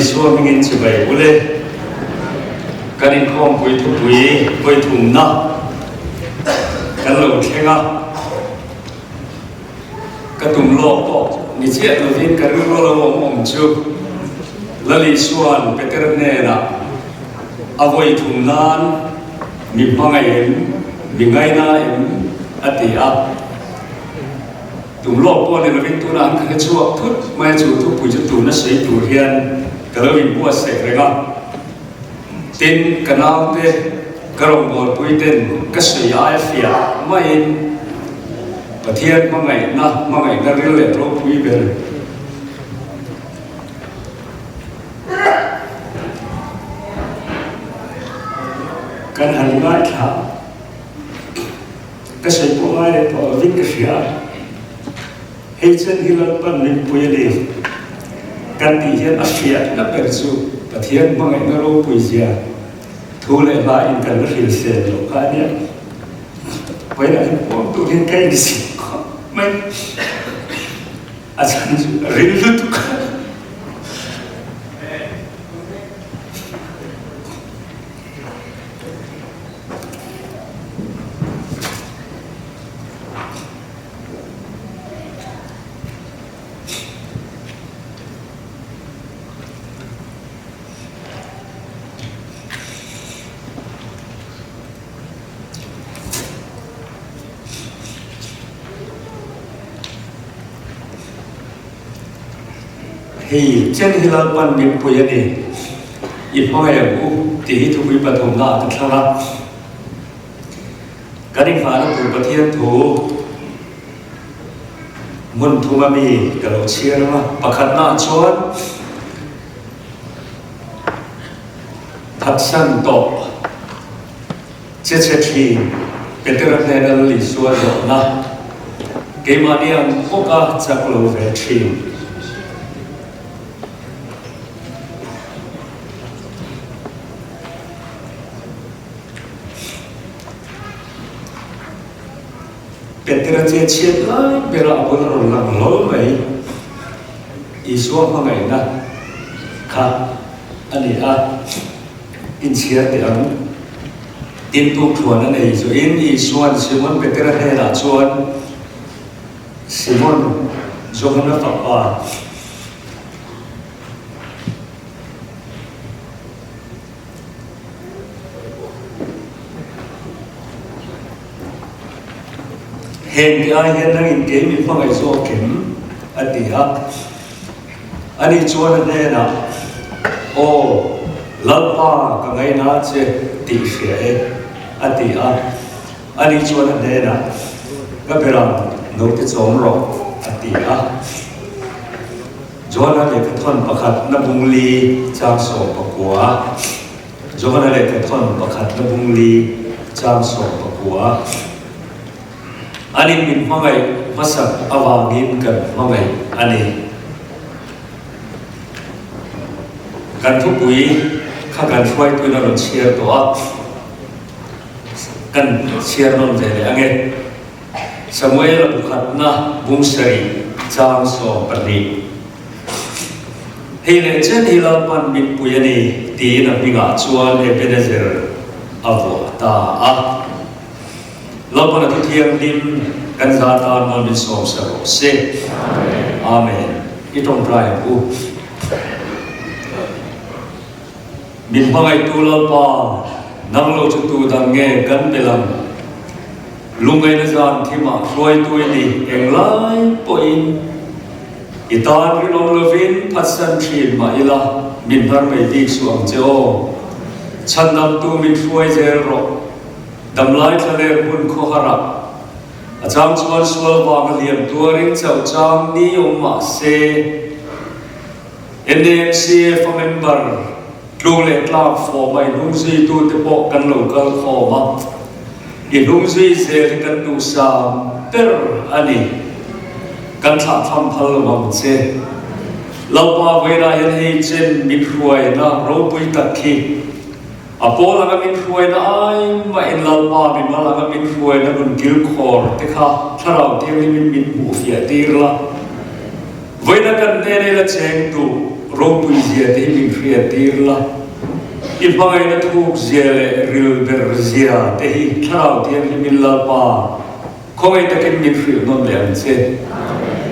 xua mình in chỉ vậy ule cái in không bùi thu bùi bùi thùng na cái lẩu khen à cái tùng lọ bọ ni chết là viên cái rú lọ mỏng chú là lý xuân Peter nè na avoid thùng nan mình hmangaih em mình ngay na em ati a tùng lọ bọ này là viên tu nan cái chuột thút mai chú thu bùi chú tu nó sấy tu hiền cái đó mình mua sạch rồi à tin cái nào thế cái rồng bò bùi tên cái sấy ai phia mai và thiên hmangaih na riêng lệ rồi bùi về cái hành ngay thả cái sấy bùi ai để bỏ vít cái phia hay chân hi lần ban mình bùi đi cái gì hiện áp phia nó bền su và thiên hmangaih na rồi bùi gì thu lệ lại in cái nó hiểu sẽ được cái này vậy làผมตัวเองใกล้ดิสิไม่อาจารย์เรียนรู้ทุกข์thì chân hi lan ban mình bùi này ít hmangaih u thì thu bùi bát hồng na tất cả là cái định phá là bùi bát thiên thu muốn thu mà mi cái lỗ chia mà bạc khát na chọn thắt săn tổ chết thì cái thứ này là lý do rồi na cái mà đi ăn có cả chắc lâu về thì Peter chia chia lại bây giờ bọn nó làm lỗi vậy, Isu hmangaih na, khá anh ấy in chia thì anh tin tu thuần anh ấy rồi in Isu Simon Peter hay là chuan Simon Johan nó tập à hiện thì ai hiện đang in game mình hmangaih zo kiếm ati ha ani chuan anh na o lalpa ka ngai na che ti hria ati a ani chuan anh na ka beram no ti chom ro ati a Johanna le ka thon pakhat na bungli chang so pakua Johanna le ka thon pakhat na bungli chang so pakua ani min hmangaih masak awangin kan hmangaih ani kan thu pui kha kan hruai tuina ron chia to a kan chia non ve le ange Samuel bukhat na bungsari chang so pani hele chen hila pan min pui ani ti na pinga chuan Ebenezer avo ta a Lopana tu thiam dim kan za ta non bin som sa ro se amen itong prai u min hmangaih tu lopa nang lo chu tu dang nge kan belam lungai na zan thima khoi tu ni englai poin itan ri long lovin phasan thin ma ila min har mai dik suang cheo chandam tu min khoi zel ro đầm lái thale bun kho hara acham chuan sual wang liam tuaring chau chang ni oma se NAMCF member tlule tlak fo mai nung zui tu te po kan local kho ma in nung zui se kan tu sam per ani kan tha tham phal mam che laupa veira hen hei chen mit huai na ro pui tak khi Apola ka min huai na ai ma in lalpa min mala ka min huai na nun gil khor te kha tharau te min min bu fia tir la voina kan te ne la cheng tu rong pui zia te min khria tir la I hmangaih na thuk zia le ril ber zia te hi tharau tiang hi min la pa khongai takin min khriu non le an che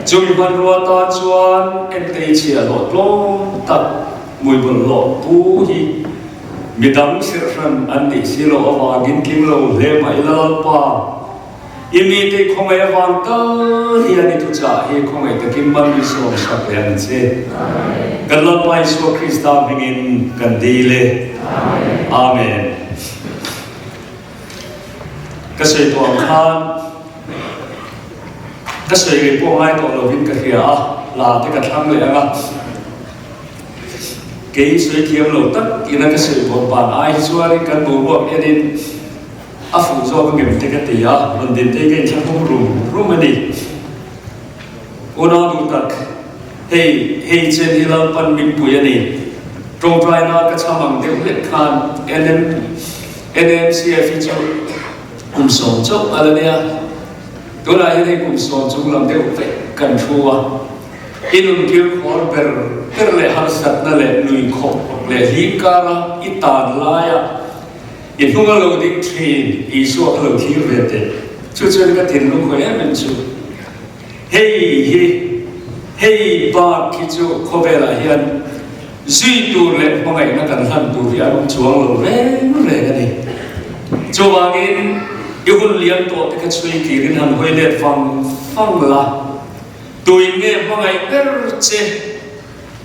chung ban ruwa ta chuan en te chia lo tlom tak mui bun lo pu hi midang sir ran an ni silo awa gin kim lo le mai la pa imi te khongai awang ta hi ani tu cha hi khongai takin ban mi so sak le an che kan la pai so Krista bingin kan dile amen ka sei to khan ka sei ge po ngai to lo vin ka hia la te ka thang le anga ke sei thiam lo tak ina ka sei bo ban ai chuari kan bu bo edin a fu zo ba ngem te ka ti ya ron din te ge chang rum rum ani ona du tak hey chen hi la pan min pu ya ni trong trai na ka chamang de let khan NAMCF Inkhawmpui chok alania tôi lại như thế cũng so chung làm theo phải cần thua inun kêu khor ber lệ har sat na lệ nui khop lệ hi kara itan laya in hunga lo dik thin I so lo thi ve te chu cái tiền lu khoi em chu hey ba ki chu khobela hian zui tu lệ hmangaih na kan han tu ri arum chuang lo re ka ni chu wangin Ihun liam to te ka chui kirin han hoi le fang la tui nge hmangaih ber che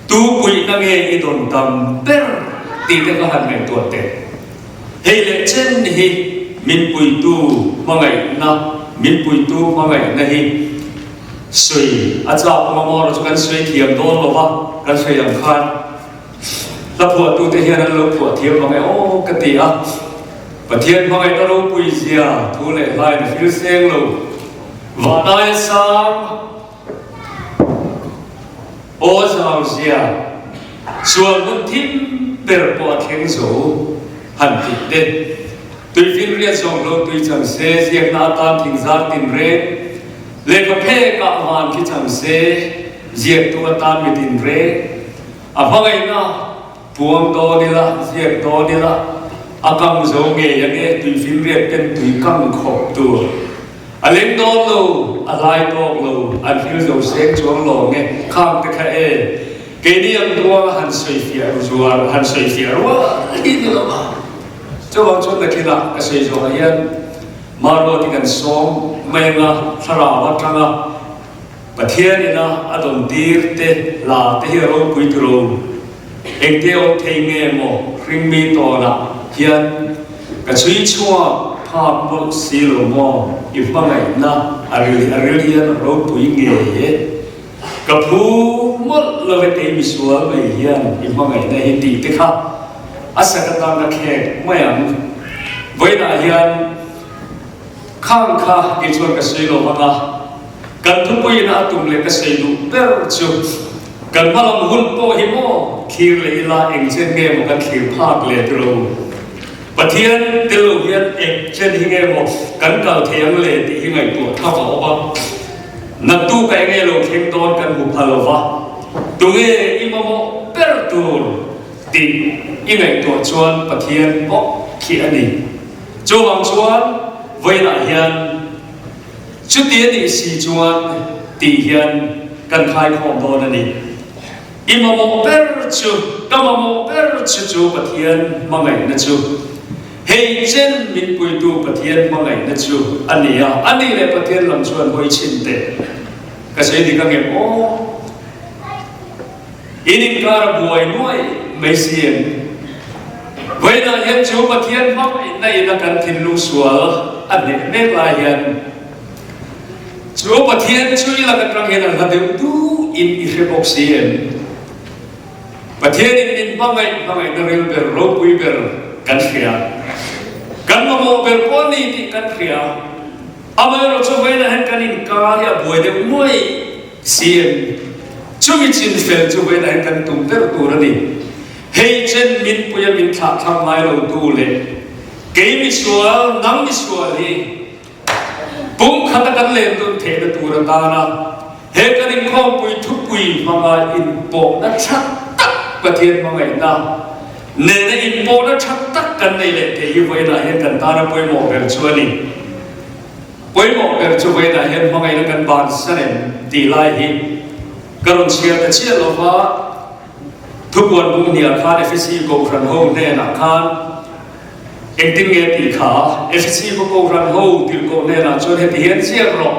tu pui na nge I don tam ber ti te ka han nge to te hei le chen hi min pui tu hmangaih na hi sui a cha pa mo ro chu kan sui thiam don lo ba kan sui am khan la phu tu te hian an lo phu thiam hmangaih o ka ti a và thiên hmangaih ta lo pui zia thu le lai na fil seng lo và tai sang o zau zia sual mun thim per po theng zo han ti de tui fil ria zong lo tui chang se ziak na tan thing zar tin re le ka phe ka han ki chang se ziak tu tan mi tin re a hmangaih na puang do ni la ziak do ni la akam zo nge ya nge tui fil riat ken tui kang khop tu aleng do lo alai do lo an fil zo seng chuang lo nge khang te kha e ke ni ang tua han sei fia zuar han sei fia wa ni lo ma cho bang chon da kila ka sei zo hian maro ti kan som mai nga thara wa tanga pathian ina adon dir te la te hi ro pui tu ro ek te o thei nge mo ring mi to na hian ka chui chua pha mo si lo mo I hmangaih na aril hian ro pui nge ye ka phu mo lo ve te mi sual mai hian I hmangaih na hi ti te kha asakata na khe mayam voina hian khang kha ki chuan ka sei lo manga kan thu pui na tum le ka sei lu per chu kan malam hun po hi mo khir le ila eng chen nge mo kan khir phak le tro pathian telo hian ek chen hi nge mo kan kal thiang le ti hi ngai tu tha ba ba na tu ka nge lo theng ton kan bu phalo wa tu nge imamo per tur ti i ngai tu chuan pathian bo khi ani chu wang chuan voina hian chu ti ni si chuan ti hian kan khai khom don ani imamo per chu kamamo per chu pathian mangai na chu hei chen min pui tu pathian hmangaih na chu ani le pathian lam chuan hoi chin te ka sei di ka nge o inin kar buai nuai mai sien voina hian chu pathian hmangaih na ina kan thin lu sual ani ne la hian chu pathian chu ila ka tang hian la de tu in I he box sien pathian in hmangaih na ril ber ro pui ber kan khia kan mo ber ko ni ti kan khia amai ro chu veina hen kan in ka ya boi de moi sien chu mi chin fel chu veina hen kan tum ter tu ra ni hei chen min pu ya min tha thang mai lo tu le ke mi sual nang mi sual hi bung khata kan le tu the na tu ra ta na he kan in khom pui thu pui ma in po na chat tak bát thiên hmangaih na nên là in po nó chắc tắc cần này lệ thì như vậy là hiện cần ta đã bôi mỏ về chua đi bôi mỏ về chua vậy là hiện hmangaih nó cần bàn sân em tỷ lại hi cần chia ta chia lo vaทุกวันบุญเนี่ยข้า FSC กูรันโฮแน่นะข้าเอ็งติงเงตีขา FSC กูรันโฮติลกูแน่นะจนเห็นเห็นเสียหรอก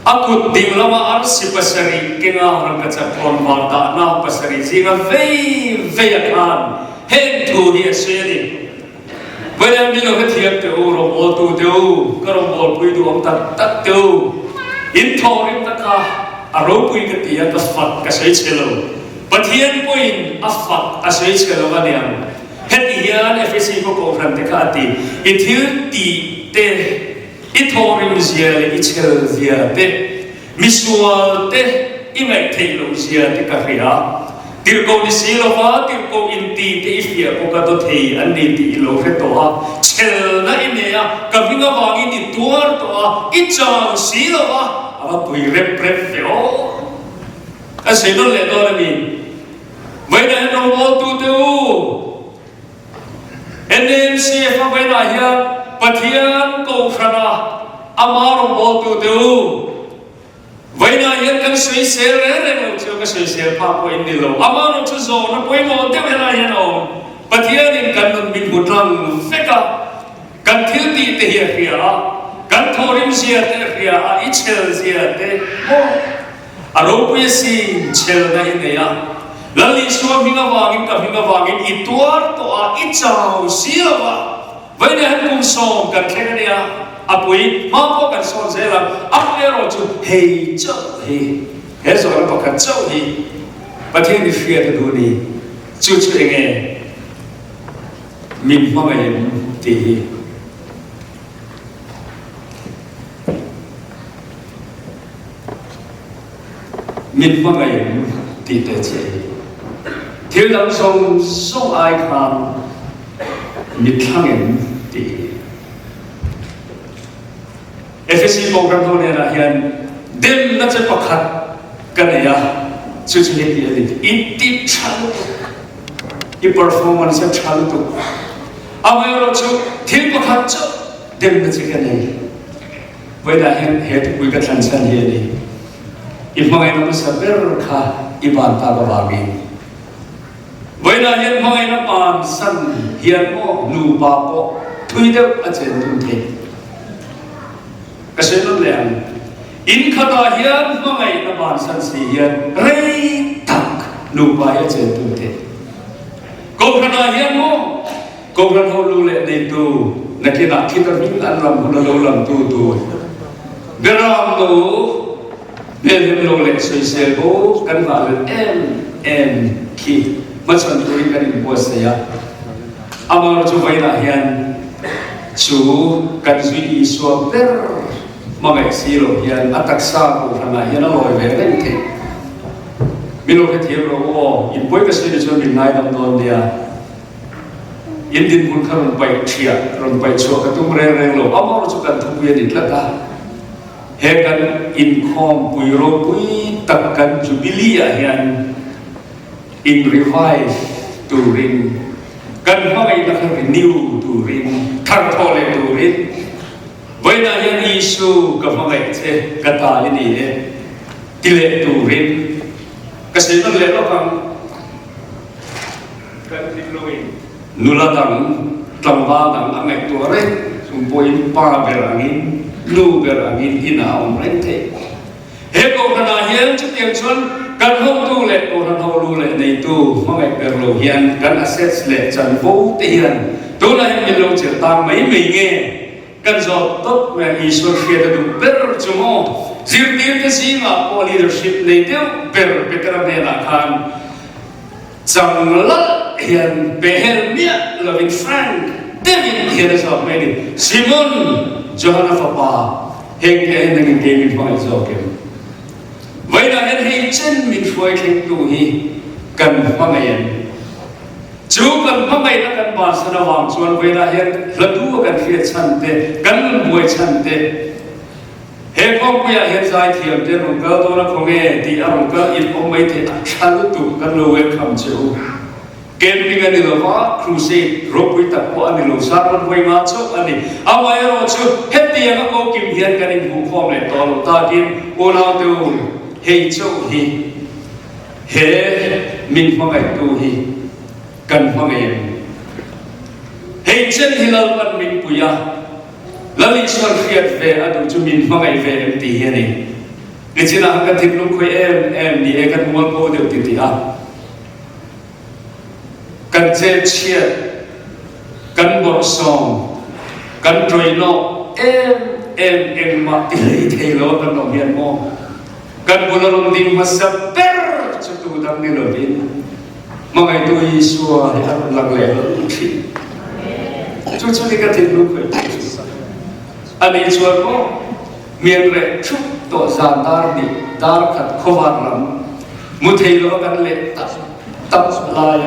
อากุดดิ่งละมาอาศิปัสริเก่งอารังกัจจพรมาตานาปัสริจิงาเวย์ข้านเห็นทูเฮียเสียดิเวลามีเราเทียบเดียวเราโอตูเดียวก็เราบอกปุยดูองตัดเดียวอินทอริมตะกาอารมณ์ปุยกติยาตัสฟัดก็ใช้เชลปะเทียนปุยอัฟฟัดอาศัยเชลวันยังเฮติยานเอฟซีก็โกรันเตคาติอิทิวตีเตอิทอริมเซียอิเชลเซียเตมิสวาเตอิเมทเทโลเซียเตคาเรียติลโกนิสิโลวาติลโกอินตีเตอิฟิอาโกกาโตเทอันนี้ติโลเฟตัวเชลนั่นเองอะกับพิงาวางินตัวตัวอิจารสิโลวาอาปุยเรปเรปเฟโออาศัยนั่นแหละตัวนี้ไม่ได้เราบอกตัวเดียว NAMCF ไม่ได้เฮียปะเทียนกูขนาอามาเราบอกตัวเดียวไม่ได้เฮียกันสวยเสียเลยเราเชื่อกันสวยเสียภาพไว้ในโลกอามาเราจะโซนนะไปหมดเดี๋ยวไม่ได้เฮียเราปะเทียนนี่กันมันบินบุตรังเฟกะกันทิวตีเตียเฮียกันทอริมเสียเตียเฮียอิเชลเสียเตโมอารมณ์ปุยสิเชลนั่นเองอะแล้วลิสวามิงาวางินกับมิงาวางินอีตัวตัวอีเจ้าเสียวะไว้ในหันกุมส่งกันแค่นี้อะอาปุยมาพบกันส่งเสร็จแล้วอัพเอโรจูเฮเจ้าเฮส่งแล้วบอกกันเจ้าเฮประเทศนี้เฟียร์ดูนี่จู่ๆเองมินมาเองตีมินมาเองตีเตเจเที่ยวดังส่งไอคอนมิทั้งเองตี FSC โปรแกรมตัวนี้นะเฮียนเดิมน่าจะประคัดกันเลยอะจู่ๆเห็นดีอินติชัลอี performance ชัลตุเอาไว้เราจู่เที่ยวประคัดจู่เดิมน่าจะกันเลยเวลาเห็นเหตุคุยกันสั้นๆเฮียนี่อีพวกไอ้น้องสับเบอร์ค่ะอีบานตาบาบีเวลาเห็นพวกไอ้น้องปานสั้นเฮียนโมนูบาโปทุยเดียวอาจจะดุนเทก็เช่นนั้นแหละอินข้าตาเฮียนพวกไอ้น้องปานสั้นสีเฮียนเรย์ตักนูบาอาจจะดุนเทโกพนาเฮียนโมโกพนาเขารู้เลยในตัวนักกีฬาที่ต้องมีอันลำคุณเราลำตัวเบรามตัวเพื่อนเราเล็กสวยเสียโบกันว่าเอ็มคีมาชนตัวกันอีกบัวเสียอามาเราจะไปไหนยันชูกันสุยอีสวมเตอร์มาแบบซีโร่ยันอัตักซาบุขนาดยันอร่อยแบบนั้นเองมีโลกที่เราโอ้ยินป่วยก็สุยจะชวนมีนายดำดอนเดียยินดินบุญข้าลงไปเชียลงไปชัวกระตุ้มแรงๆโลอามาเราจะกันทุกเวียนอีกแล้วกันเฮกันอินคอมปุยโรปุยตักกันจูบิลีอะยันอินรีไวฟ์ตูรินกันพ่อไอ้นักรีนิวตูรินทันทอเลตูรินไว้นายันอิสูกับพ่อไอ้เจ้กตาลินีติเลตูรินกษัตริย์นั่นแหละเราฟังกันดิลุยนุลาดังตัมบาดังอเมกตัวเร่สมบูรณ์ป้าเบรังินลูเบรังินอินาอมเรนเทเฮโกขณะเฮียนจุดเดียวชนกันห้องตู้เล็กโอทันห้องรูเล็กในตู้ห้องไอเปโลเฮียนกันอาเซสเล็กจันโบเตียนตัวนั้นมีโลเจตามไม่เงี้ยกันจอบตบแม่อีสวรเฟียดดูเบอร์จุโมซิร์ติลที่สิงห์พอลีดเดอร์ชิพในเดียวเบอร์เบกระเบนอาคารจังละเฮียนเบเฮลเมียลาวินแฟรงค์เดวิดเฮียนสอบไม่ดีซิมอนโจฮันนาฟาปาเฮงเฮนนังเกมินฟังไอโซเกมไว้ได้เห็นเช่นมิช่วยเลี้ยงดูฮีกันพ่อแม่จูกันพ่อแม่นักการบาสนาวังชวนไว้ได้เห็นระดูกันเขียนชันเตกันมวยชันเตเฮพ่อผู้ใหญ่เห็นใจเทียมเตรุ่งก็ตัวนักของเอที่อารมณ์ก็อินพ่อไม่เทชันตุกันรู้เวคคำจู เกณฑ์มีกันนี่เราว่าครูซีรบวิตักว่าอันนี้เราสร้างมันไว้มาชุกอันนี้เอาไว้เราชุดเฮ็ดเตียงก็กินเฮียนกันในหูคอในตอนเราตากินโอเราดูเฮชุกฮีเฮมินฟังไอ้ดูฮีกันฟังไอ้เฮเช่นที่เราวันมินปุยาแล้วลิชวนเครียดเวอดูจุมินฟังไอ้เวเอ็มตีเฮนี่กิจนากันทิ้งลูกคุยเอ็มดีเอกันมัวโกเดือดติดอ่ะกันเจ็บเชียดกันบดซองกันตรอยโนเอ็มมาตีเทโลกันนองเฮียนโมกันบุญลงดิ่งมาสับเปอร์จุดตัวดังนี่เลยบินมังไงตัวยิสัวให้ทำหลังเลี้ยงที่จุดนี้กันทิ้งลูกไปอันนี้ชวนโมเมียนเรชุดตัวซานดาร์ดีดาร์ขัดขวานลำมุเทโลกันเล็ดตับลาย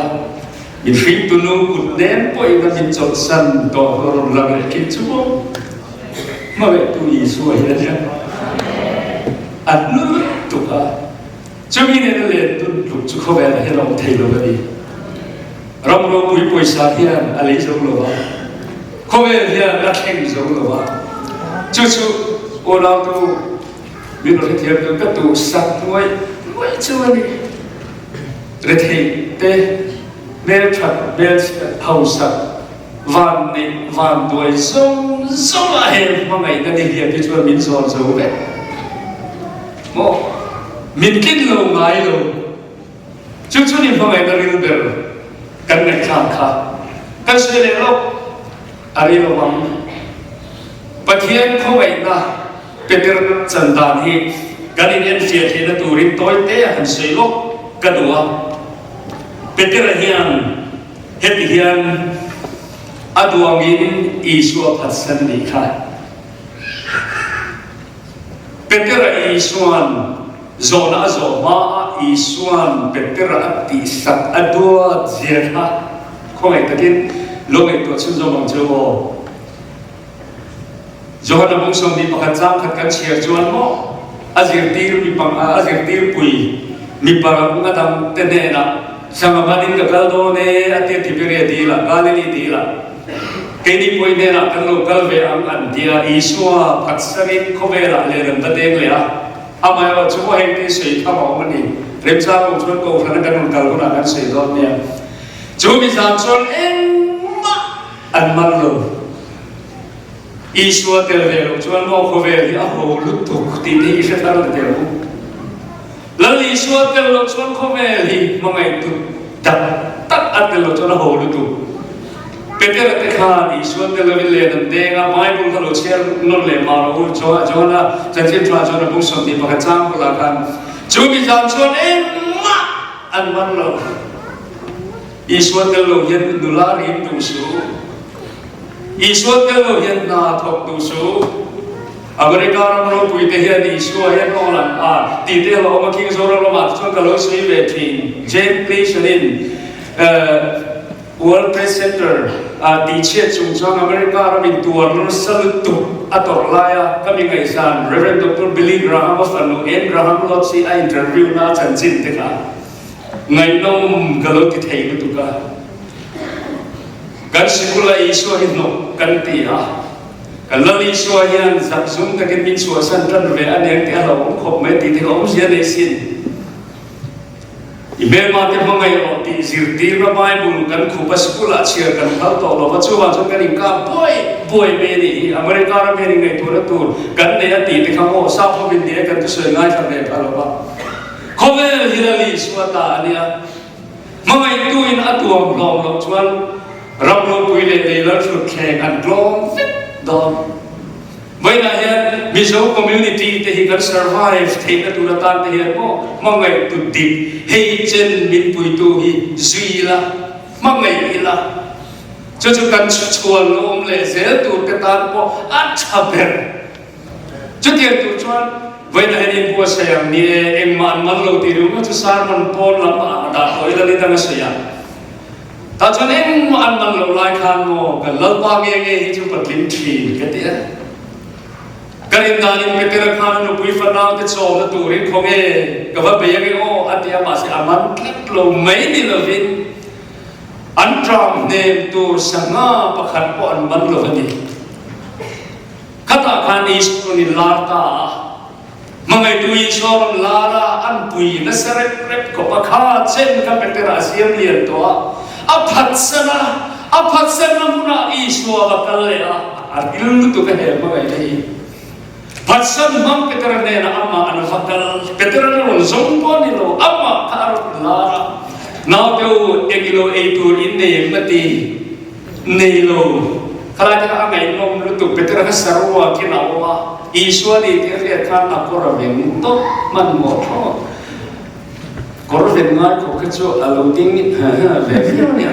มีฟิตุนูกุดเด่นพออีกมีจดสันตัวรถลังเลคิดชั่วมาเวตุยสวยนะจ๊ะอันนู้นตุกะจะมีเนี่ยเลยตุนลุกจุกเขาแบบให้เราเทโลกันดีเราโลปุยสาเทียนอะไรจงโลวะเขาแบบเฮียนักแข่งจงโลวะจู่ๆโอเราดูมีรถเทียบกันก็ดูสักไว้ช่วยนี่เรทเตเบลชัดเบลเฮาสักวันนี้วันด้วยส่งอะไรมาไงนั่นเองที่ช่วยมินสอนสู้แบบโมมินกินลงไงลงจู่ๆนี่มาไงนั่นเรื่องเดิมกันในข้างข้ากันเสียเลยลูกอะไรระวังปะเทียนเขาไว้นะเป็นเรื่องจันทานีกันในเสียที่นั่นตูรินตัวเตะหันเสียลูกกระดูกเป็นเรื่องเฮียนเฮ็ดเฮียนอดวงอินอีสวพัฒนิคาเป็นเรื่องอีสวนโซนอาโซมาอีสวนเป็นเรื่องติสักอดวงเจียร์คงไอ้ตะกินลงไอ้ตัวชุนโซมังเจโวโจฮันนับงสมดีประคันจ้างขัดกันเชียร์จวนโมอาเจียร์ตีร์มีปังอาเจียร์ตีร์ปุยมีปารังงาดำเตเนนะสังมาดินกับกัลโดเนอเตียทิเปเรดีละกาเลนีดีละเกณีปุยเนนะกันโลกัลเวอันเดียอิสวาพัฒนินโคเวละเลนตะเดงเลยอะอามาว่าชัวเฮงที่สุดข้าวมันนี่เริ่มจากชวนโกฟันกันกัลกุนักันสุดตอนเนี้ยจูมิซานชวนเอ็มมาอันมันโลอิสวาเตลเวลชวนโมโคเวลีอะโหลุตุกตีนี่อิสตาร์เตลแล้วอิสวาเตลชวนโคเวลีมังไงตุตักอัตเตลชวนโหลุตุเป็นเรื่องที่ข้าอิสวาเตลวิเลนันเดงอ่ะไม่บุญทะลุเชียร์นนเลมาโอ้โจนะจันทิมทราโจนะบุษดีประจังกุลากันจูบิจามชวนเอ็มมาอันมันโลอิสวาเตลยันดุลาริมตุสูอิสวาเตลยันนาทกตุสูอเมริกาเราไม่พูดแต่เฮียนี่ชัวร์ยันโอลันตีเตลอมาคิงโซโรโลมาชวนกันเลยสวีเวทีเจมส์คลีชนินWorld Trade Center ตีเชียจุงจังอเมริกาเรามีตัวนู้นสลุตุอัตโตลายะก็มีไงสัน Reverend Dr. Billy Graham ว่าฟังเอ็น Graham รอบที่อินเทอร์วิวน่าจันจินเด็กอ่ะไงน้องกลติเทกุตุกะกันสิกุลาอิสวาหินโนกันตีอ่ะกันลลิสวายันสับซุ่มตะกินมินสวาสันตันเวอันเดียร์ที่เราขบไม่ตีที่เราเสียในสินอีเมลมาที่มังไงออกที่สิร์ตีระบายบุญกันคู่ปัสกุลาเชียร์กันเขาต่อเราปัจจุบันจนกันอีกการป่วยเมนี่อเมริกาเราเมนี่ไงตัวละตัวกันเนี่ยตีที่เขาบอกซาฟวินเดียกันตัวสวยงามทำเลยอะไรบ้างเขาเวลฮิลลิสวาตาเนี่ยมังไงตัวอินอัตวงลองชวนรับรู้ปุยเลยแล้วชุดแข่งกันกลองฟิตดอนเวลาเห็นมิโซคอมมูนิตี้ที่กัน survive ที่นั่นตัวตานที่เห็นก็มังไงตุดิเฮเจนมินปุยตัวฮีซุยละมังไงอีละจู่ๆกันชวนลมเลยเสียตัวกระตานก็อัดชับเบรจู่ๆตัวชวนเวลาเห็นพวกเสียงนี่เอ็งมันโลติรุมันจะสารมันปนลำบากด่าโอยละนี่ตั้งเสียแต่จนเอ็งมันโลลายคานโมกันลำบากเงี้ยที่จุดปัดลิ้นทีกันเดียกันอินดานินเกตระคานนุปุยฟันน้ำที่โซ่ละตัวริคงเอกับว่าเบียงโออัตยามาสิอามันคลิปลงไม่ดีเลยวิน tram nem tur sanga pakhat po an man lo ani kata khan isur ni larta mangai tu isur lara an pui na serep rep ko pakha chen ka petera siam lian to aphat sana muna isur bakal le aril tu ka he mangai nei patsan mam petera ne na amma an fakal petera no zongpo ni lo amma kar lara now teu egilo eitur in ne mati neilo kala ta ngai nom lu tu petera ka sarwa kinawa iswari te khan akora veng to man mo tho kor veng ngai ko ka cho aluding ni ha ve ni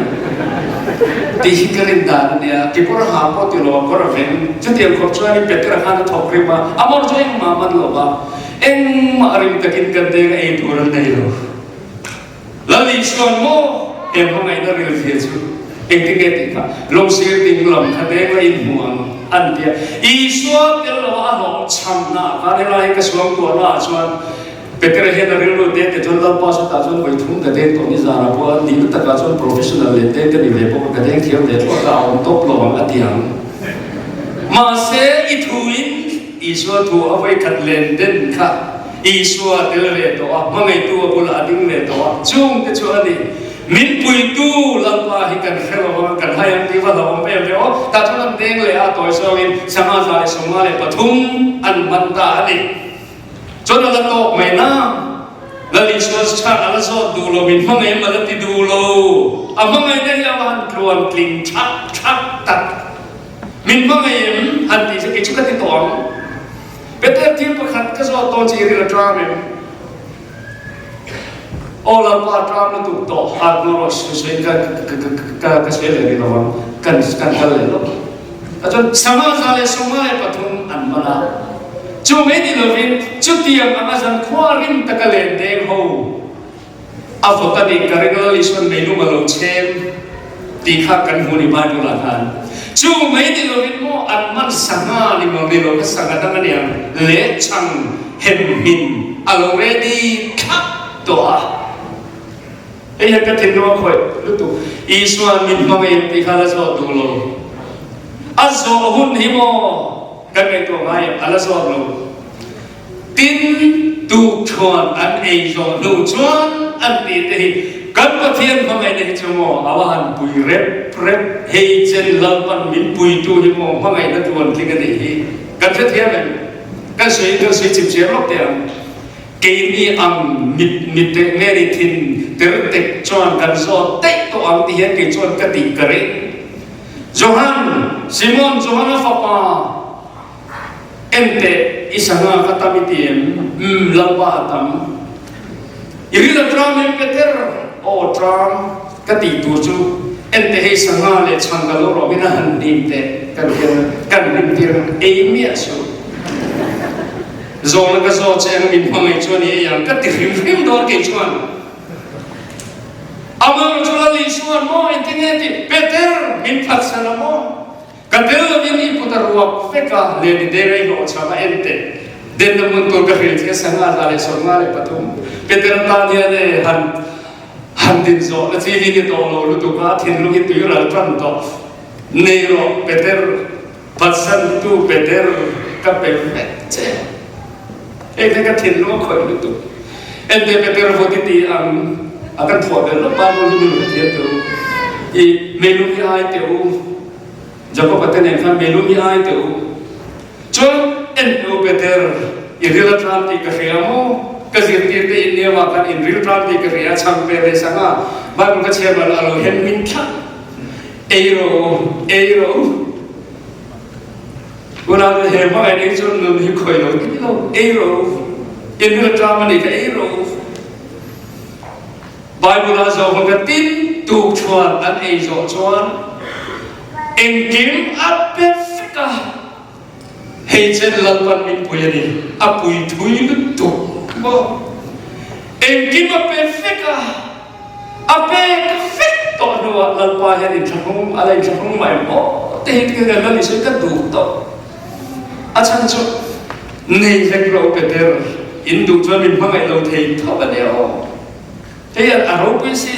ti hikarin dan ne ti por ha po ti lo kor veng chu ti ko cho ni petera khan thokri ma amor jo eng ma man lo ba eng ma rim takin kan de eitur neilo lali son mo em ho ngai na ril thie chu engti ka long sir ting lam khade la in muang an dia iswa tel lo a lo cham na ka le lai ka suang to na chuan peter he na ril lo de te thon la pa sa ta chuan boi thum ka de to ni za ra po ni ta ka chuan professional le te ni le po ka de thiam le to ka on top lo ang atiang ma se I thuin iswa thu awai khat len den kha iswa tel le to a mangai tu bula ading le to chung te chu ani min pui tu lampa hi kan khelo kan hayam ti va lawam pe le o ta chuan deng le a toy so in sama za le soma le pathum an man ta ani chon la to mai na la li so cha ala so du lo min mangai ma la ti du lo a mangai ne ya wan kluan kling chak tak min mangai han ti se ki chu ka ti tong better ti pakhat ka so to chi ri la tra me ola pa tram na tu to hat no ro se ka se le ri lo kan kal le lo ajon sama za le soma le pathum an mala chu me ni lo vin chu tiam amazan khwarin takale de ho avota ni karingal ison menu malo chem ti kha kan hu ni ba du la han chu me ni lo vin mo an man sama ni mo ni lo ka sanga ta ni le chang hem min already khap to cái thìn nó khỏe lúc tu Israel mình mang em thì khá là giàu đủ rồi ăn giàu hun hi mo cái này tu ngay ăn giàu rồi tin tu chuan ăn ấy giàu đủ chuan ăn đi thì cần có thiên mang em này cho mo awan bui rep hay chân lam pan min bui tu hi mo mang em nó tuan cái này cần thiết thiên này cái suy chìm chìm lắm tiền cái này ăn mít nghe đi thìn ter tek chuan kan zo tek to ang ti hian ke chuan ka ti kare Simon Johan fapa ente isanga katamitiam lamba tam irila tram Peter o tram ka ti tu chu ente he sanga le changalo ro mina han dim te kan dim tir e mi asu zona ka zo cheng min phamai chuan e yang ka ti rim dor ke chuan amang chulali suan mo intingeti Peter min phatsana mo kadel ni putar ruak feka le ni dere no chama ente den na mun to ka hil ke sanga dale songa le patum Peter ta dia ne han din zo la chi ni to lo lu tu ka thin lu ki tu ra tran to nei ro Peter patsan tu Peter ka pe che e te ka thin lo khoi lu tu ente Peter voditi akan thua bel lo pa mo lu lu te tu I melu ki ai te u Jacob atenen kan melu mi ai te u chon en no Peter irila tram ti ka khiamo ka zir ti te in ne wa kan in real tram ti ka ria chang pe le sanga ba ka che bal alo hen min tha eiro una de he ma ai chon no hi khoi lo ki lo eiro in real tram ni ka eiro Bible has over the tin to chuan an a zo chuan in kim apefika hey chen lalpan min puyani apui thui tu bo in kim apefika ape fik to no lalpa he in thong alai thong mai mo te ke ga la ni se ka du to achan chu nei vek ro Peter in du chuan min mangai lo thei tho ba ne o thế là ở đâu biết xin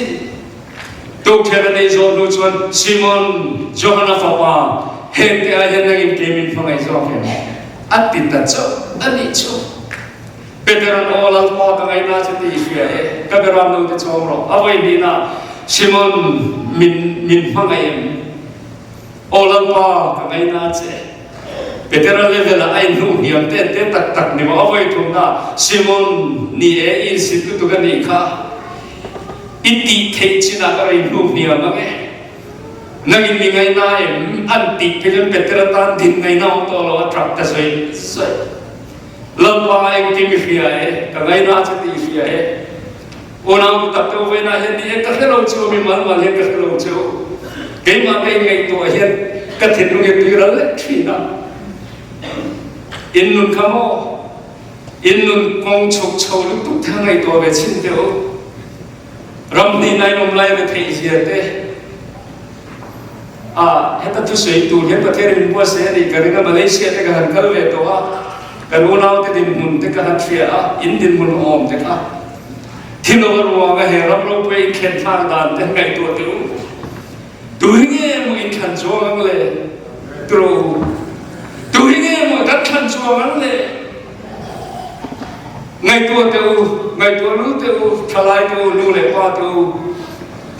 tu khe nei zo nu chuan Simon Johanna Papa he te a hian nangin kemin phangai zo khe ati ta cho ani cho Peteran olal pa ka ngai na chati fia e ka beram no te chom ro avai ni na Simon min phangai olal pa ka ngai na che Peteran level ai nu hiam te tak ni ma avai thum na Simon ni e in sit tu ga ni kha iti thei china ka rai nu ni ma nge nangin ni ngai na em an ti pe Peteran tan din ngai na to lo atrak ta sai lamba ek kimi fia e ka ngai na chati fia e ona ku tak to ve na he ni ka khelo chu mi mal mal he ka khelo chu ke ma ke ngai to he ka thin nu ge ti ral le thina in nun khamo in nun kong chok chau lu tu thang ngai to ve chin teo ram ni nai nom lai ve thei sia te a he ta tu sei tu he pa the rin po se ni ka ringa Malaysia te ka han kal ve to a Karunau te din mun te ka hatria a in din mun om te ka thilo ro ga he ram ro pe khen thang dan te ngai to te u tu hinge mo in khan jo ang le tu hinge mo kat khan jo ang le ngai to lu te u thalai te u lu le pa te u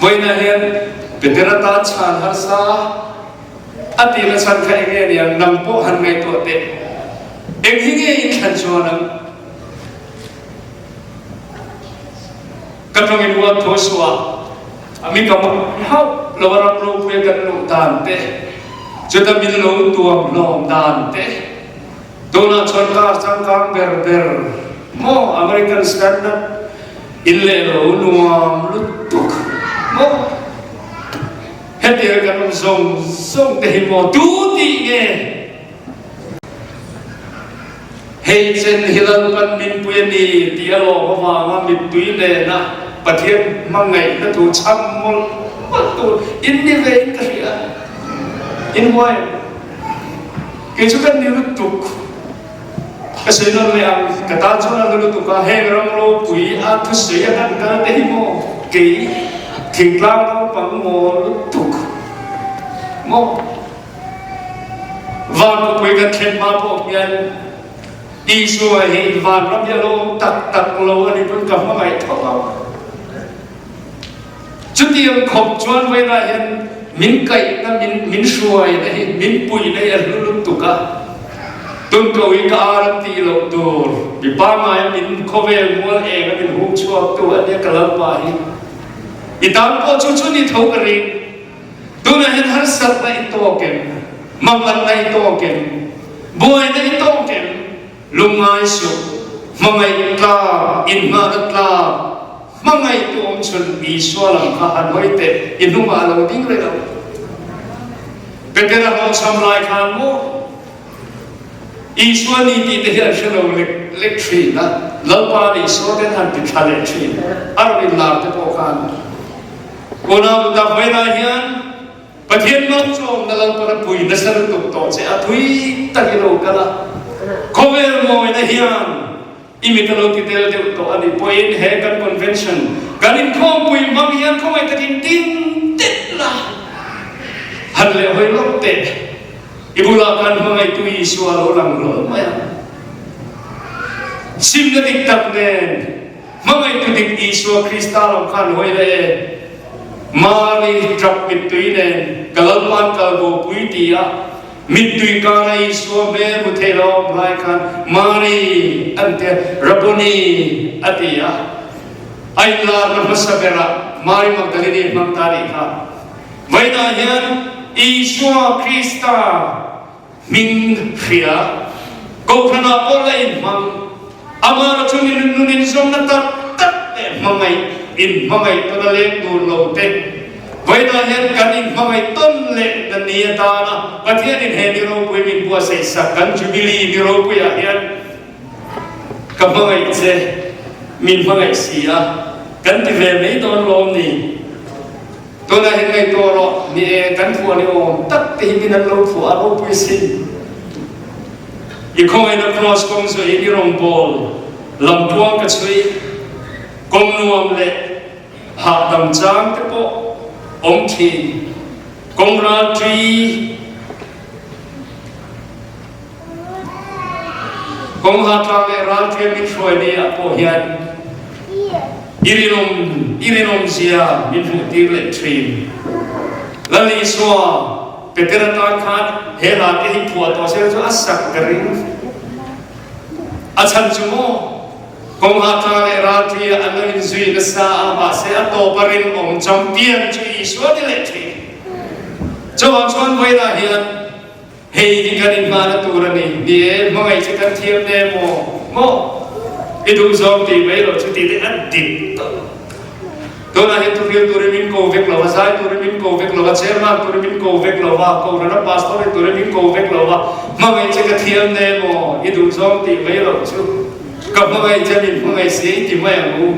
moi na hen Petera ta chan har sa ati na san khai nge ni ang nam po han ngai to te Ek hinge in khan chuanam katong in wat thoswa ami kam hau lawara pro pwe kan lu dan te jota min lo tuam lom dan te dona chonka changkang ber mo American standard ille lo nuam lutuk mo heti kan song te mo tu ti nge Hei chen hilal pan min puyen ni tialo homa ma mit tui le na pathian mangai na tu cham mol tu in ni ve kria in boy ke chu kan ni lu tuk ka sei no le ang ka ta chu na lu tuk ka he ram lo pui a thu se ya kan ka te mo ke thing lang no pang mo lu tuk mo van ko pui ka khen ma po yan Isu ai van ram ya lo tak lo ani pun kam ma mai thau lo chuti ang khop chuan ve na yan min kai na min suai na min pui na ya lu tu ka tun ko wi ka ar ti lo tur bi pa ma min khove mo e ga min hu chuak tu an ya kalam pa hi itam ko chu ni thau ka ri tu na hen har sat na to ken mamlan na to ken boy na to ken lungai su mangai tla in ma tla mangai tu om chun bi so lam kha han hoi te in nu ma lo ding re lo Petera ho sam lai khan mo Iswa ni ti te ya shelo le tri na lo pa ni so den han ti khale tri ar ni la te po khan ona da hoi na hian pathian no chom na lo pa pui na sar tu to che a thui ta ki lo kala Kover mo na hiyan imitalo titel de to ani point he kan convention kan Inkhawmpui mamiyan ko mai takin tin tet la hanle hoi lotte ibula kan mangai tu iswa lo lang lo maya sim na dik tak nen mangai tu dik iswa kristal kan hoi le mari trap mit tu nen kalalpan kalbo puitia mit tui kana iswa me muthelo lai khan mari ante rabuni atia aila namaskara mari magdalini magtari kha vaina hian iswa krista min khia ko khana olain mang amara chunin nunin somna tak mangai in mangai to le tu lo te Vaina hian kan in mangai ton le na nia ta na pathian in he ni ro pui min bua sei sa kan jubilee ni ro pui a hian ka mangai che min mangai sia kan ti ve nei don lom ni to na hin ngai to ro ni e kan thu ni om tak ti min an lo thu a ro pui sin I khoi na cross kong so i rong bol lam tuang ka chui kong nuam le ha dam chang te po ông thì công ra truy công hạ trang về ra truy mình soi đi à po hiền irinom zia mình phụ tiêu lệ truy là lý do Peter ta khan hệ là cái hình phù to sẽ cho ác cái chân chúng công hạ trang về ra truy anh em duy cái sa mà sẽ to parin ông trong tiền truy số đi lệ truy cho ông chọn với là hiện hey di kan imana turani dia mengai cekan tiap demo mo itu zom ti belo cuti de adit to na itu rio turemin ko vek lawa sai turemin ko vek lawa chairman turemin ko vek lawa ko rana pastor turemin ko vek lawa mengai cekan tiap demo itu zom ti belo cu ka mengai jamin mengai sei ti mai mu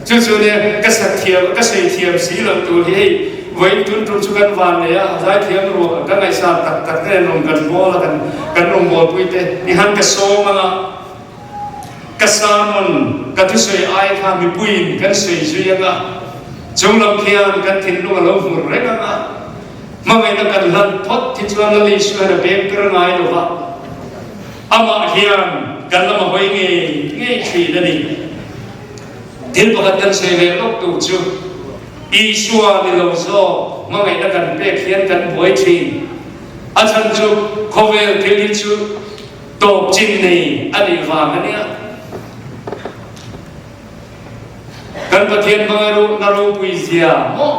cu cu ne ka sakhiam ka sei thiam si lam tu hi với tuân trung sukan van này á, giải thiện rồi các ngày sau tắc cái nông gần bò là gần nông bò tui tê đi han cái số mà cái salmon cái thứ sợi ai tham bị bùi cái sợi duy á, trong lòng kia cái thìn luôn là lâu mùi rét á, mà ngày nó cần lần thoát thì cho nó lấy suy là bé cái ngay đâu vậy, ama hiền cần là mà hơi nghe chuyện đó đi, thiên bậc cần sợi về lúc tụ chưa Isua ni lo so mangai na kan pe khian kan boi thi achan chu khovel theli chu top chin nei ani wang ania kan pathian mangaru naru pui zia mo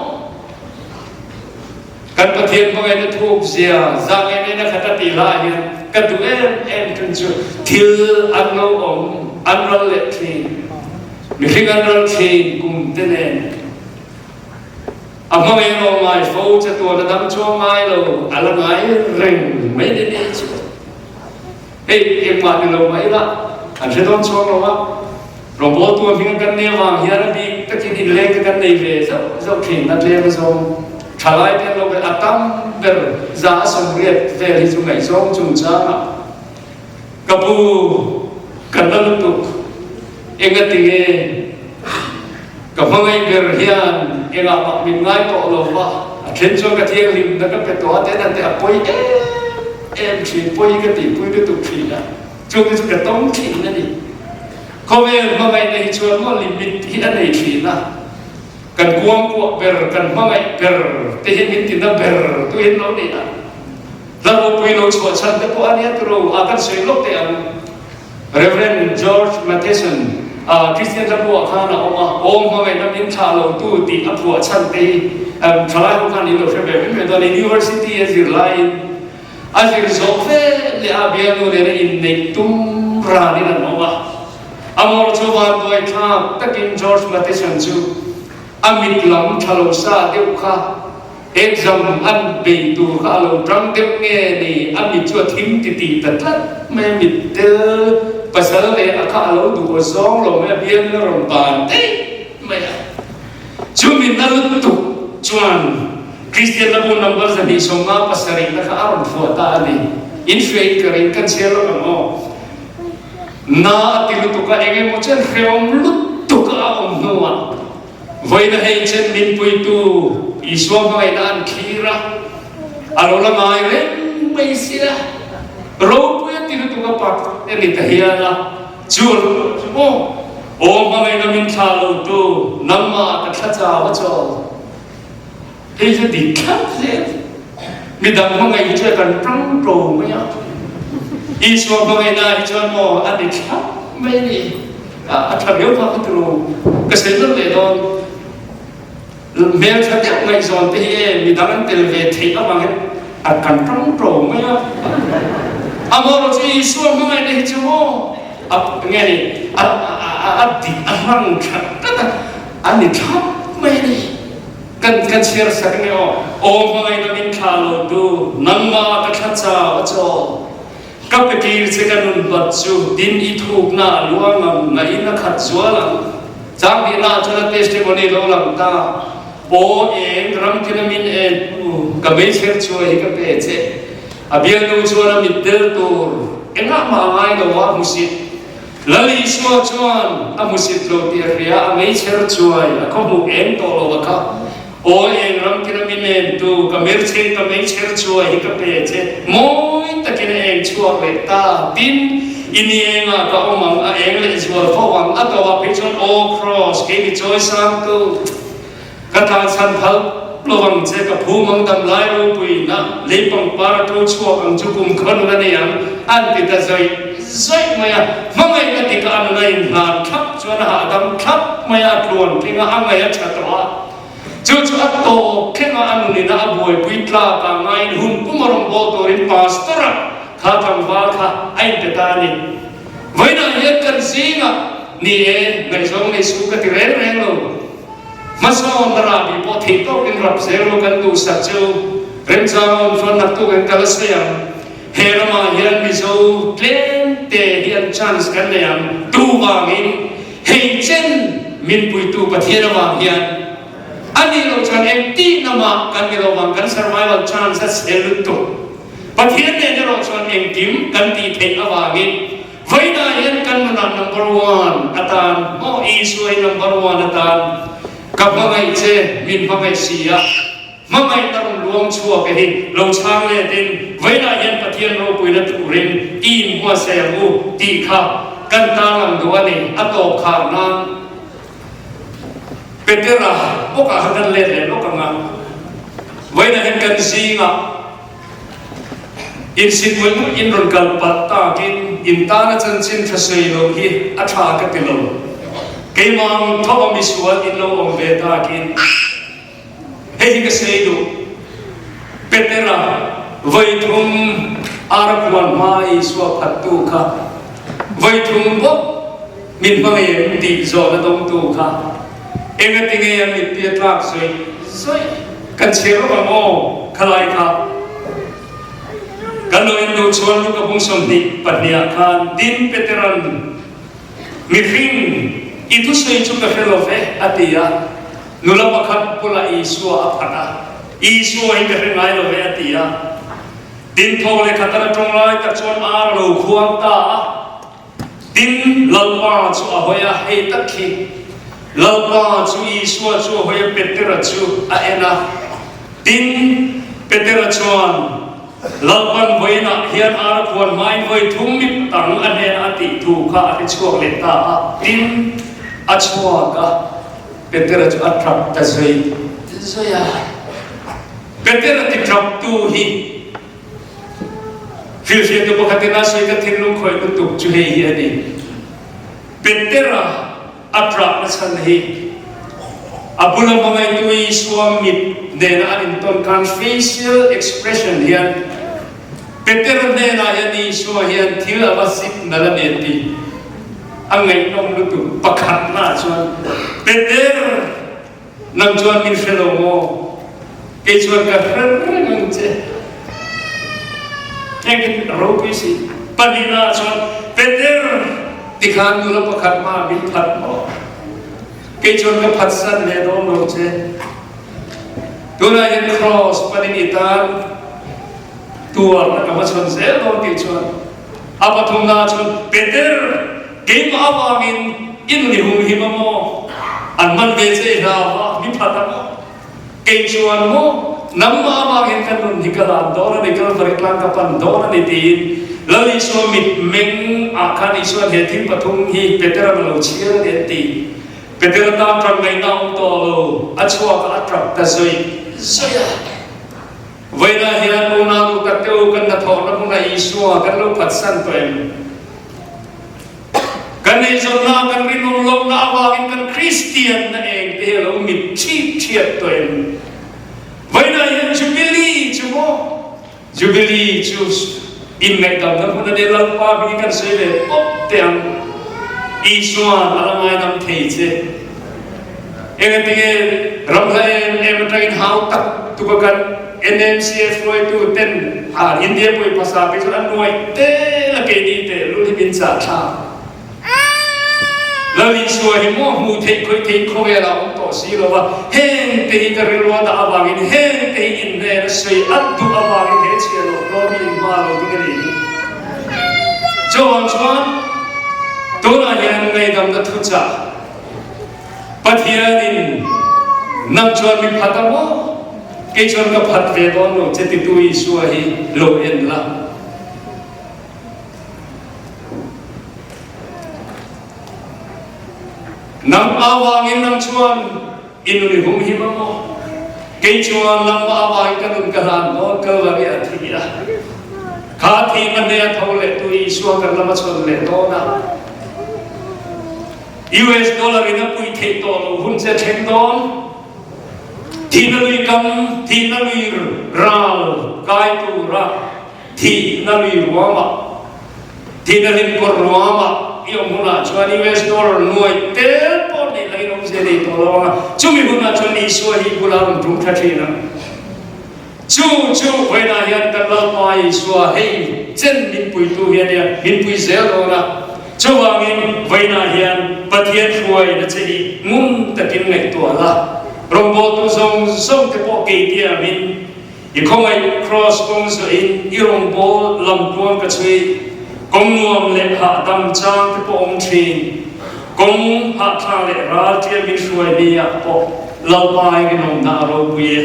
kan pathian mangai na thuk zia za ngai na khata ti la hian kan tu em kan chu thil an lo om an ral le thi mi khing an ral thi kum te ne amma mai no mai fo cha to da dam cho mai lo ala ngai reng mai de ni chu ei em ma ni lo mai la an se don cho lo wa ro bo tu phing kan ne wang hian bi ta ki ni le kan nei ve zo khin na le zo thalai te lo be atam ber za som riet ve li chu ngai song chung cha na kapu kan da lu tu engati nge kapangai ber hian ela mak min ngai to lo wa khen cho ka thiang lim da ka pe to te nan te apoi em chi poi ka ti pui de tu thi na chu cái ka tong thi na ni ko ve ma ngai nei chuan mo limit hi an nei thi na kan kuang ko ber kan ma ngai ber te hin min tin na ber tu hin lo ni na la mo pui lo chua chan te po ania tu ro a kan sei lok te an Reverend George Matheson Christian Rabu Khana Om Home Namin Chalo Tu Ti Apua Chante Chalai Bukan Ilo Febe Medan University as your line as a result le abianu le in nektum rani na nova amor choban doi kha takin George Matheson chu amit lam chalo sa deu kha exam an be tu kha lo trang deu nge ni amit chu thim ti ti tat me mit tel pasal le akha lo du song lo me bien lo ron pan te me chu min na lu tu chuan Christian Rabu number sa di songa pasari na kha aron fuata ani in faith karin kan selo no na tilu tu ka enge mo chen reom lut tu ka om noa voi na hei chen min pui tu iswa mai dan khira alo la mai re mai sira ro pu tilu tu ka pak eni tahiala chul mo o mai na min thalo tu namma ta khacha wa cho thế chứ đi khắp thế mình đừng có ngày chơi cần trắng trồ mấy nhá đi xuống có ngày nào đi chơi mò ăn đi khắp mấy đi thật yếu thôi cái trồ cái sự rất là đó mình phải tiếp ngày giòn thì mình đang ăn tiền về thì các bạn cần trắng trồ mấy nhá mà rồi đi xuống có ngày đi chơi mò nghe đi đi ăn ăn đi khắp mấy đi kan share sakne o mai na min khalo du namma ta khacha acho kapeti se kanun batchu din I thuk na luangam na ina khatsuala chang di na chana testimony lo lam ta o eng ram kinamin ka be share chu hi ka pe che abian no chuana middel tur enga ma ngai do wa musit lali shwa chuan a musit lo ti ria a me share chuai a ko mu eng to lo ka โอเองรำกินมิเนนตูกับเมร์เชนกับเมย์เชร์ชัวฮิกับเปเจมอยตะกินเองชัวเวตาดินอินเองอ่ะก็อมังเองเลยชัวเพราะวังอัตวาพิจน์โอครอสเกมิจอยสังตูกระทางสันพัลระวังเจกับผู้มังดำลายรูปุยนะลีปังปาร์ตูชัวอังจุกุมคนนั่นเองอันติดใจใจไม่อะมังไงกันติดกันในหาทับชวนหาดำทับไม่อะกลวนพิงอ่ะไม่อะชัดว่าจู่ๆอัตโตแค่อันนี้นะบวยพิจลากางไงหุ่นผู้มารมโบตัวริมพาสตระข้าทำว่าข้าไอ้เด็กตานี่ไว้นะยัดกันสิงะนี่เองในช่วงนี้สุขที่เร่งๆเลยมาสอนนราบีพอที่โตกันรับเสโลกันดูสัจจูเริ่มจากวันฟันนักตุกันกัลเซียมเฮรามาเฮียนมิโซเกลนเตเฮียนชันส์กันเลยมตูวางินเฮเจนมินปุยตูปะเทียนวาเฮียนอันนี้เราจะเอ็มตีนมากันที่เราวางกัน survival chances เอลุตุปะเทียนเนี่ยเราจะเอ็มกิมกันตีเทนวางินไว้ได้เห็นกันมันnumber one อาจารย์โอ้อีสวย number one อาจารย์กับมังไงเจมินมังไงเสียมังไงต้องรวมชัวกันลงช้างเล่ดินไว้ได้เห็นปะเทียนเราปุยนัตุรินอินหัวเสียมูตีข้ากันตาลังตัวนี้อัตโตขานังเป็นเรื่องอะไรพวกเขาเล่นพวกเขางานไว้ได้เห็นกันสิงะอินสิบวันอินรุนกันปัตตากินอินตานะจันจินทศยโลหิอัฐากติโลเกมังทบมิสวะอินโลองเวตากินเฮ้ยก็เสียดูเป็นเรื่องไว้ทุ่มอารักวันมาอิสวะพัตตุค่ะไว้ทุ่มพวกมินพังเอ็มตีโซนตรงตุค่ะเอ็งติงเอ็มมิเปียตรักสวยกันเชื่อว่าโม่ขลายค่ะกันโดยดูชวนลูกกับพุงสมดิปัญญาคานดินเปเตรันมิฟินitu saya juga filosofie atia nula pakat pula isu apa na isu ini kerengai lo atia din thole khatara tonglai ta chon ar lo khuang ta din lalwa chu ahoya hei takhi lalwa chu isu chu hoya petera chu a ena din petera chuan lalpan voina hian ar khuan mai voi thummi tang ane ati thu kha ati chuak le ta din achwaga petera chu atrap ta zoi zoya petera ti trap tu hi fil tu pakhatina soi ka thinlung khoi tu tuk chu hei ani petera atrap na san hi abula mangai tu i swamit dena in ton kan facial expression hian petera dena yani so hian thila wasik nalaneti angai nong lutu pakhat na chuan peter nam chuan min felo mo ke chuan ka rang che engin ro pisi panina chuan peter tikhan nu la pakhat ma min phat mo ke chuan ka phat san le do no che tuna in cross paninitan tua ka ma chuan se do ti chuan apathum na chuan peter game awangin inuni hum himamo anman veze rawa mi phatamo ke chuan mo namma awangin kanun hikala dora nikal fariklan kapan dora nitin lali so mit meng akan isuan hetin pathum hi petera lo chiar deti petera ta tram ngai na to lo achwa ka atrap ta soi soya vaina hian una tu kateu kan na thona muna isua kan lo phatsan toem kan ni zona kan rinung lom na awangin kan Christian na eng te lo mit chi thiat toem vaina hian jubilee chu in ngai dam na huna de lam pa bi kan sei le pop teang isua alangai nam thei che eng te ramlaen em train how tak tu kan NAMCF tu ten India poi pasal pe chuan noi te la ke ni te lu hi bin cha tha la li suai hi mo mu thei khoi thei kho ya la to si lo wa hen te hi ka ri lo da awangin hen te in ne sei at tu awangin he che lo lo mi ma lo tu ni chuan to na yan ngai dam da thu cha pathianin nang chuan mi phatamo ke chuan ka phat ve don lo che ti tui su hi lo en la nang awang in nang chuan inuli hum hi mo ke chuan nang awang ka nun ka han no ka la ri athia kha thi man ne thole tui su ka lama chuan le do na US dollar in a pui the to lo hun se theng don thi na lui kam thi na lui ral kai tu ra thi na lui ruama thi na lim ko ruama iyo muna chuan US dollar nuai tel po ni lai nom se ni to lo chumi huna chuan ni su hi bula rum tum tha thina chu we na hian ta la mai su hei chen min pui tu hian ya min pui zero na chuwangin vaina hian pathian huai na chei mun takin ngai to la rombo tu song te po ke dia min i khomai cross kong so in i rombo lam tuang ka chui kong nuam le ha dam chang te po om thin kong ha tha le ra tia min huai ni ya po lau pai ke nom na ro puye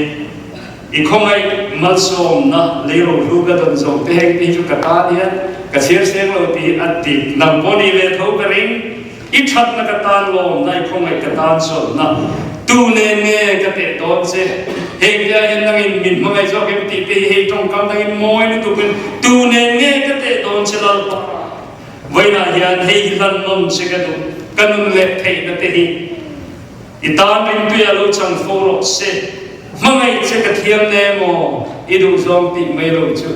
i khomai mal som na le ro lu ka don so te heng ti chu ka ta hian ka cher seng lo ti ati nam boni le tho ka ring i that na ka tan lo nai khomai ka tan so na tu ne nge ka te don se he dia yan nang in min mangai zo kem ti pe he tong kam nang in moi ni tu kun tu ne nge ka te don se lal pa vai na hian he lan non se ka du kanun le thei na te hi i tan min tu ya lo chang fo ro se mangai che ka thiam ne mo i du zong ti mai lo chu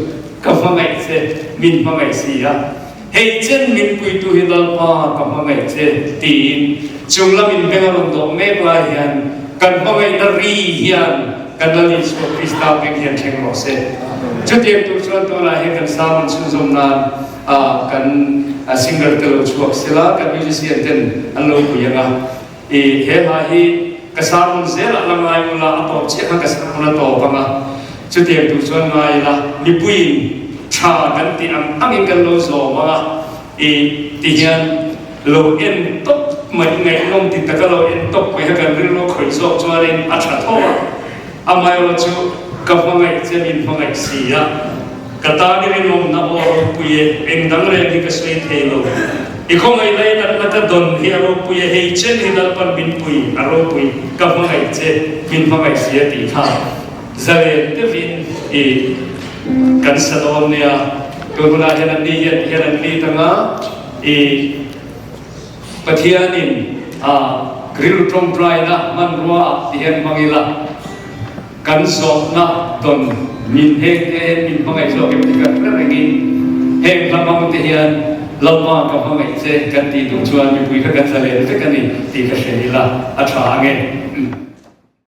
ka mangai che min mangai si ya hei chen min pui tu hi dal pa ka mangai che tin chung lam in benga long do me ba hian kan mangai na ri hian kan na ni so krista be hian theng ro se chu tiek tu chuan to la he kan sa man chu zom na kan singer te lo chuak sila kan musician ten an lo pu yanga e he ha hi ka sa man zela la ngai mula apo che ka sa man to pa ma chu tiek tu chuan ngai la ni pui cha kan ti ang in kan lo zo ma e ti hian lo en top mai ngai long ti ta ka lo en top ko ha kan ri lo khoi zo chuan a tha tho a mai lo chu ka mangai che min mangai si ya ka ta ni nom na o pu ye eng dang re ni ka sei the lo i khong ai lai na ta don hi ro pu ye hei chen hi dal pan bin pui a ro pui ka mangai che min mangai si ya ti tha zale te vin e kan sa don nia ko na hian ni tanga e pathianin grill trong prai na man ruwa hian mangila kan so na don min he te min mangai so ke ti ka rengin he lamang te hian lama ka mangai che kan ti du chuan mi pui ka kan sa le te kan ni ti ka she la a tha nge